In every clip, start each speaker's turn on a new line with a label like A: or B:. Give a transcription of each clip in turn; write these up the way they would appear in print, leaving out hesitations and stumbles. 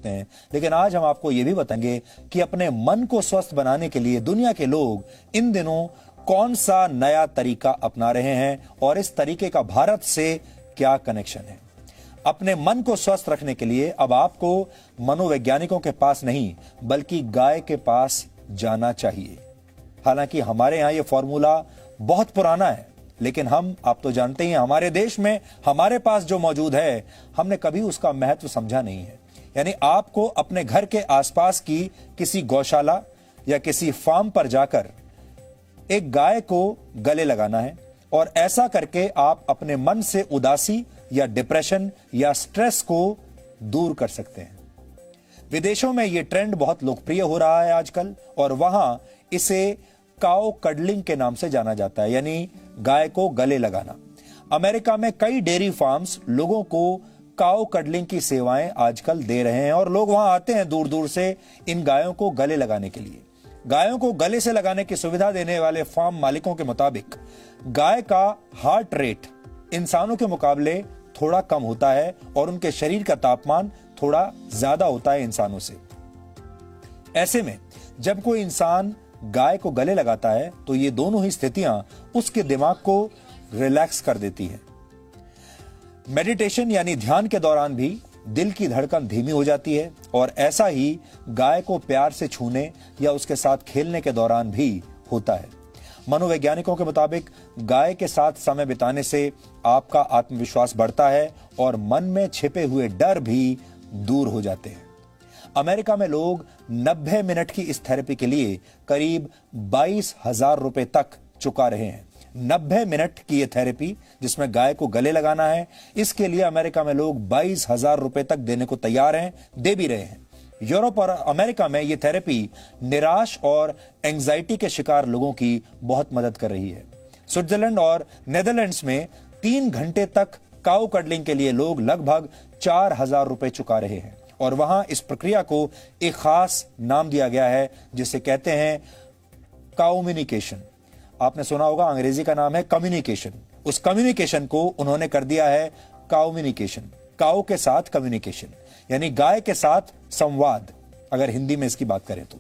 A: सकते हैं, लेकिन आज हम आपको यह भी बताएंगे कि अपने मन को स्वस्थ बनाने के लिए दुनिया के लोग इन दिनों कौन सा नया तरीका अपना रहे हैं और इस तरीके का भारत से क्या कनेक्शन है। अपने मन को स्वस्थ रखने के लिए अब आपको मनोवैज्ञानिकों के पास नहीं बल्कि गाय के पास जाना चाहिए। हालांकि हमारे यहां यह फॉर्मूला बहुत पुराना है, लेकिन आप तो जानते हैं हमारे देश में हमारे पास जो मौजूद है हमने कभी उसका महत्व समझा नहीं है। यानी आपको अपने घर के आसपास की किसी गौशाला या किसी फार्म पर जाकर एक गाय को गले लगाना है और ऐसा करके आप अपने मन से उदासी या डिप्रेशन या स्ट्रेस को दूर कर सकते हैं। विदेशों में यह ट्रेंड बहुत लोकप्रिय हो रहा है आजकल और वहां इसे काउ कडलिंग के नाम से जाना जाता है, यानी गाय को गले लगाना। अमेरिका में कई डेयरी फार्म्स लोगों को काउ कडलिंग की सेवाएं आजकल दे रहे हैं और लोग वहां आते हैं दूर दूर से इन गायों को गले लगाने के लिए। गायों को गले से लगाने की सुविधा देने वाले फार्म मालिकों के मुताबिक गाय का हार्ट रेट इंसानों के मुकाबले थोड़ा कम होता है और उनके शरीर का तापमान थोड़ा ज्यादा होता है इंसानों से। ऐसे में जब कोई इंसान गाय को गले लगाता है तो ये दोनों ही स्थितियां उसके दिमाग को रिलैक्स कर देती है। मेडिटेशन यानी ध्यान के दौरान भी दिल की धड़कन धीमी हो जाती है और ऐसा ही गाय को प्यार से छूने या उसके साथ खेलने के दौरान भी होता है। मनोवैज्ञानिकों के मुताबिक गाय के साथ समय बिताने से आपका आत्मविश्वास बढ़ता है और मन में छिपे हुए डर भी दूर हो जाते हैं। अमेरिका में लोग 90 मिनट की इस थेरेपी के लिए करीब 22,000 रुपए तक चुका रहे हैं। 90 मिनट की यह थेरेपी जिसमें गाय को गले लगाना है, इसके लिए अमेरिका में लोग 22,000 रुपए तक देने को तैयार हैं, दे भी रहे हैं। यूरोप और अमेरिका में यह थेरेपी निराश और एंजाइटी के शिकार लोगों की बहुत मदद कर रही है। स्विट्जरलैंड और नेदरलैंड्स में 3 घंटे तक काउ कडलिंग के लिए लोग लगभग 4,000 रुपए चुका रहे हैं और वहां इस प्रक्रिया को एक खास नाम दिया गया है जिसे कहते हैं काउम्युनिकेशन। आपने सुना होगा अंग्रेजी का नाम है कम्युनिकेशन। उस कम्युनिकेशन को उन्होंने कर दिया है काउम्युनिकेशन, काउ के साथ कम्युनिकेशन यानी गाय के साथ संवाद, अगर हिंदी में इसकी बात करें तो।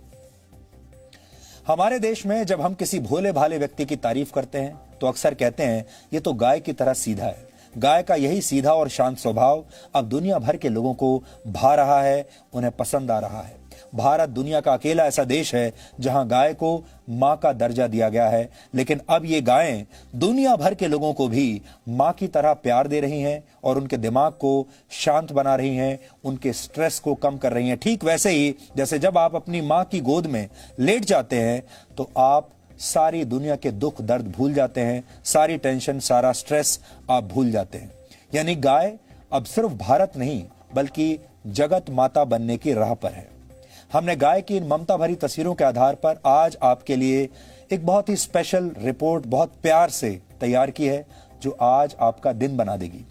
A: हमारे देश में जब हम किसी भोले भाले व्यक्ति की तारीफ करते हैं तो अक्सर कहते हैं ये तो गाय की तरह सीधा है। गाय का यही सीधा और शांत स्वभाव अब दुनिया भर के लोगों को भा रहा है, उन्हें पसंद आ रहा है। भारत दुनिया का अकेला ऐसा देश है जहां गाय को मां का दर्जा दिया गया है, लेकिन अब ये गायें दुनिया भर के लोगों को भी मां की तरह प्यार दे रही हैं और उनके दिमाग को शांत बना रही हैं, उनके स्ट्रेस को कम कर रही हैं। ठीक वैसे ही जैसे जब आप अपनी मां की गोद में लेट जाते हैं तो आप सारी दुनिया के दुख दर्द भूल जाते हैं, सारी टेंशन, सारा स्ट्रेस आप भूल जाते हैं। यानी गाय अब सिर्फ भारत नहीं बल्कि जगत माता बनने की राह पर है। हमने गाय की इन ममता भरी तस्वीरों के आधार पर आज आपके लिए एक बहुत ही स्पेशल रिपोर्ट बहुत प्यार से तैयार की है जो आज आपका दिन बना देगी।